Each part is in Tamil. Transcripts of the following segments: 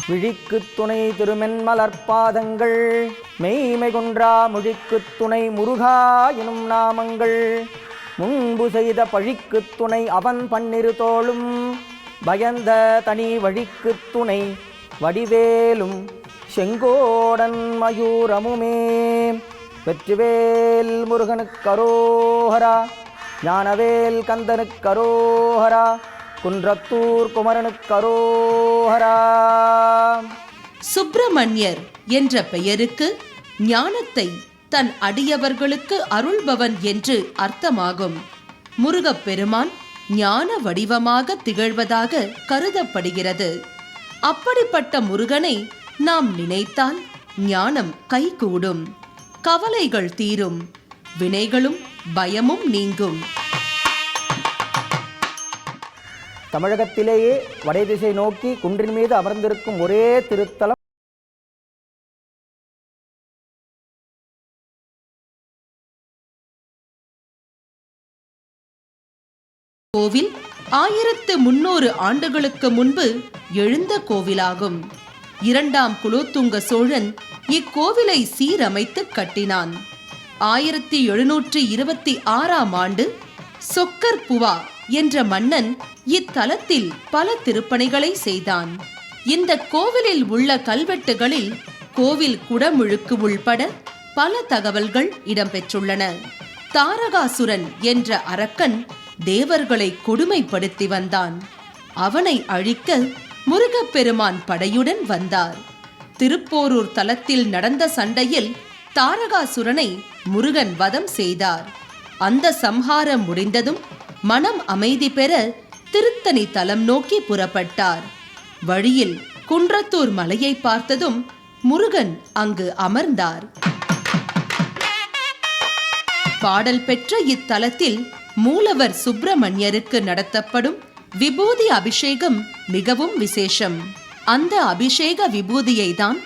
விழிக்குத் துணை திருமென்மலர்பாதங்கள் மெய்மை கொன்றா மொழிக்குத் துணை முருகா எனும் நாமங்கள் முன்பு செய்த பழிக்குத் துணை அவன் பன்னிரு தோளும் பயந்த தனி வழிக்குத் துணை வடிவேலும் செங்கோடன் மயூரமுமே. வெற்றிவேல் முருகனுக்கரோஹரா, ஞானவேல் கந்தனுக்கரோஹரா, குன்றத்தூர் குமரனுக்கரோஹரா. சுப்பிரமணியர் என்ற பெயருக்கு ஞானத்தை தன் அடியவர்களுக்கு அருள்பவன் என்று அர்த்தமாகும். முருகப்பெருமான் ஞான வடிவமாக திகழ்வதாக கருதப்படுகிறது. அப்படிப்பட்ட முருகனை நாம் நினைத்தால் ஞானம் கைகூடும், கவலைகள் தீரும், வினைகளும் பயமும் நீங்கும். தமிழகத்திலேயே வடதிசை நோக்கி குன்றின் மீது அமர்ந்திருக்கும் ஒரே திருத்தலம் கோவில் 1300 ஆண்டுகளுக்கு முன்பு எழுந்த கோவிலாகும். 2ஆம் குலோத்துங்க சோழன் இக்கோவிலை சீரமைத்து கட்டினான். 1726ஆம் ஆண்டு சொக்கர் புவா என்ற மன்னன் இத்தலத்தில் பல திருப்பணிகளை செய்தான். இந்த கோவிலில் உள்ள கல்வெட்டுகளில் கோவில் குடமுழுக்கு உள்பட பல தகவல்கள் இடம்பெற்றுள்ளன. தாரகாசுரன் என்ற அரக்கன் தேவர்களை கொடுமைப்படுத்தி வந்தான். அவனை அழிக்க முருகப்பெருமான் படையுடன் வந்தார். திருப்போரூர் தலத்தில் நடந்த சண்டையில் தாரகாசுரனை முருகன் வதம் செய்தார். அந்த சம்ஹாரம் முடிந்ததும் மனம் அமைதி பெற திருத்தணி தலம் நோக்கி புறப்பட்டார். வழியில் குன்றத்தூர் மலையை பார்த்ததும் முருகன் அங்கு அமர்ந்தார். பாடல் பெற்ற இத்தலத்தில் மூலவர் சுப்பிரமணியருக்கு நடத்தப்படும் விபூதி அபிஷேகம் மிகவும் விசேஷம். அந்த அபிஷேக விபூதியை தான்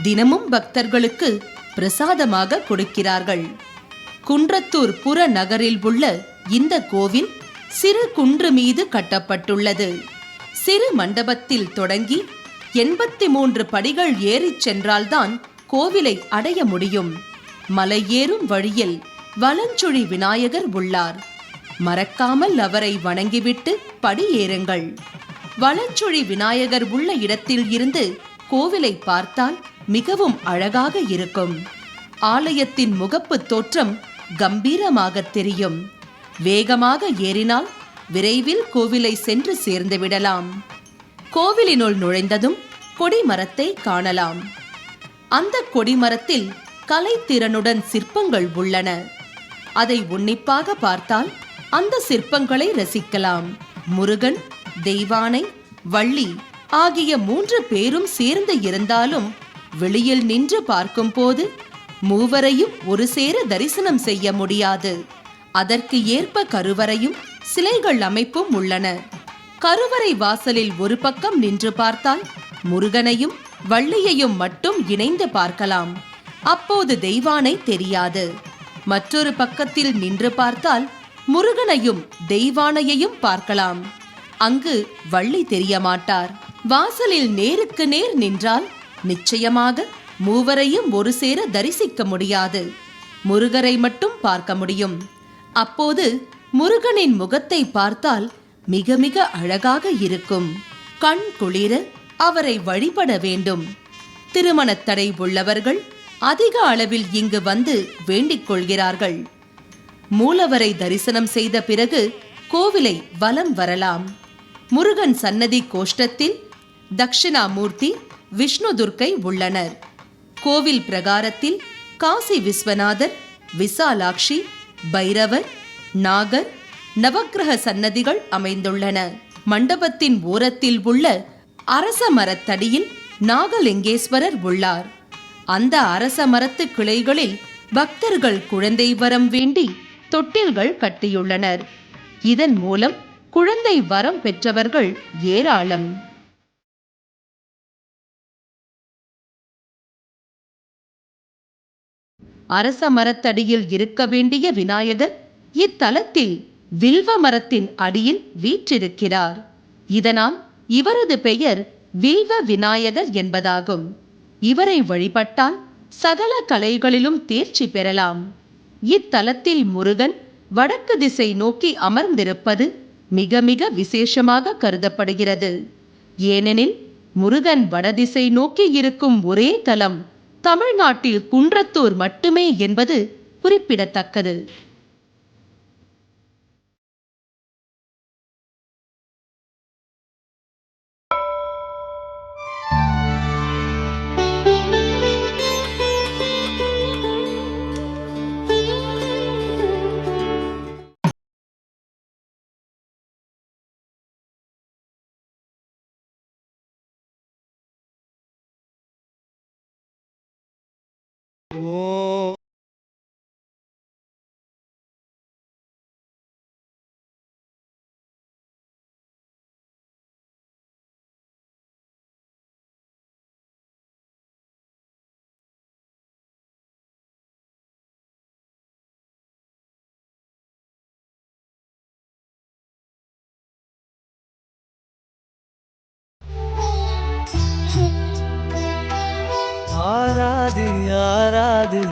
தினமும் பக்தர்களுக்கு பிரசாதமாக கொடுக்கிறார்கள். குன்றத்தூர் புற நகரில் உள்ள இந்த கோவில் சிறு குன்று மீது கட்டப்பட்டுள்ளது. சிறு மண்டபத்தில் தொடங்கி 83 படிகள் ஏறிச் சென்றால்தான் கோவிலை அடைய முடியும். மலை ஏறும் வழியில் வலஞ்சுழி விநாயகர் உள்ளார். மறக்காமல் அவரை வணங்கிவிட்டு படி ஏறுங்கள். வலஞ்சுழி விநாயகர் உள்ள இடத்தில் இருந்து கோவிலை பார்த்தால் மிகவும் அழகாக இருக்கும். ஆலயத்தின் முகப்பு தோற்றம் கம்பீரமாக தெரியும். வேகமாக ஏறினால் விரைவில் கோவிலை சென்று சேர்ந்து விடலாம். கோவிலினுள் நுழைந்ததும் கொடிமரத்தை காணலாம். அந்த கொடிமரத்தில் கலைத்திறனுடன் சிற்பங்கள் உள்ளன. அதை உன்னிப்பாக பார்த்தால் அந்த சிற்பங்களை ரசிக்கலாம். முருகன், தெய்வானை, வள்ளி ஆகிய 3 பேரும் சேர்ந்து இருந்தாலும் வெளியில் நின்று பார்க்கும் போது மூவரையும் ஒரு சேர தரிசனம் செய்ய முடியாது. அதற்கு ஏற்ப கருவறையும் சிலைகள் அமைப்பும் உள்ளன. கருவறை வாசலில் ஒரு பக்கம் நின்று பார்த்தால் முருகனையும் வள்ளியையும் மட்டும் இணைந்து பார்க்கலாம். அப்போது தெய்வானை தெரியாது. மற்றொரு பக்கத்தில் நின்று பார்த்தால் முருகனையும் தெய்வானையையும் பார்க்கலாம். அங்கு வள்ளி தெரிய மாட்டார். வாசலில் நேருக்கு நேர் நின்றால் நிச்சயமாக மூவரையும் ஒரு சேர தரிசிக்க முடியாது. முருகரை மட்டும் பார்க்க முடியும். அப்போது முருகனின் முகத்தை பார்த்தால் மிக மிக அழகாக இருக்கும். கண் குளிர அவரை வழிபட வேண்டும். திருமணத் தடை உள்ளவர்கள் அதிக அளவில் இங்கு வந்து வேண்டிக் கொள்கிறார்கள். மூலவரை தரிசனம் செய்த பிறகு கோவிலை வலம் வரலாம். முருகன் சன்னதி கோஷ்டத்தில் தட்சிணாமூர்த்தி, விஷ்ணு துர்க்கை உள்ளனர். கோவில் பிரகாரத்தில் காசி விஸ்வநாதர், விசாலாட்சி, பைரவர், நாகர், நவக்கிரக சன்னதிகள் அமைந்துள்ளன. மண்டபத்தின் ஓரத்தில் உள்ள அரச மரத்தடியில் நாகலிங்கேஸ்வரர் உள்ளார். அந்த அரச மரத்து கிளைகளில் பக்தர்கள் குழந்தை வரம் வேண்டி தொட்டில்கள் கட்டியுள்ளனர். இதன் மூலம் குழந்தை வரம் பெற்றவர்கள் ஏராளம். அரச மரத்தடியில் இருக்க வேண்டிய விநாயகர் இத்தலத்தில் வில்வ மரத்தின் அடியில் வீற்றிருக்கிறார். இதனால் இவரது பெயர் வில்வ விநாயகர் என்பதாகும். இவரை வழிபட்டால் சகல கலைகளிலும் தேர்ச்சி பெறலாம். இத்தலத்தில் முருகன் வடக்கு திசை நோக்கி அமர்ந்திருப்பது மிக மிக விசேஷமாக கருதப்படுகிறது. ஏனெனில் முருகன் வடதிசை நோக்கி இருக்கும் ஒரே தலம் தமிழ்நாட்டில் குன்றத்தூர் மட்டுமே என்பது குறிப்பிடத்தக்கது. ஓ ஆராதி ஆராதி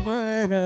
குமரா.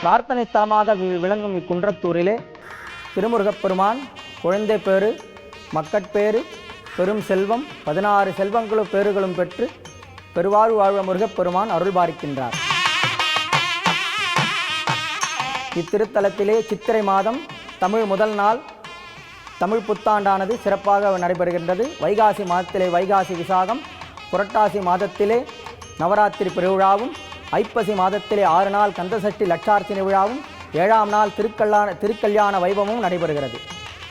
பிரார்த்தனை ஸ்தலமாக விளங்கும் இக்குன்றத்தூரிலே திருமுருகப் பெருமான் குழந்தை பேறு, மக்கட்பேறு, பெரும் செல்வம் 16 செல்வங்களும் பேறுகளும் பெற்று பெருவாழ்வு வாழ்வ முருகப்பெருமான் அருள் பாலிக்கின்றார். இத்திருத்தலத்திலே சித்திரை மாதம் தமிழ் முதல் நாள் தமிழ் புத்தாண்டானது சிறப்பாக நடைபெறுகின்றது. வைகாசி மாதத்திலே வைகாசி விசாகம், புரட்டாசி மாதத்திலே நவராத்திரி பெருவிழாவும், ஐப்பசி மாதத்திலே 6 நாள் கந்தசஷ்டி லட்சார்ச்சனை விழாவும், 7ஆம் நாள் திருக்கல்யாண வைபவமும் நடைபெறுகிறது.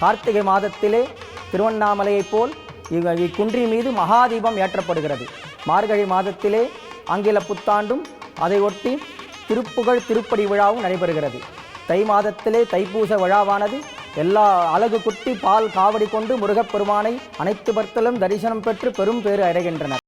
கார்த்திகை மாதத்திலே திருவண்ணாமலையைப் போல் இக்குன்றின் மீது மகாதீபம் ஏற்றப்படுகிறது. மார்கழி மாதத்திலே ஆங்கில புத்தாண்டும் அதை ஒட்டி திருப்புகழ் திருப்படி விழாவும் நடைபெறுகிறது. தை மாதத்திலே தைப்பூச விழாவானது எல்லா அழகு குட்டி பால் காவடி கொண்டு முருகப்பெருமானை அனைத்து பக்தர்களும் தரிசனம் பெற்று பெரும் பேறு அடைகின்றனர்.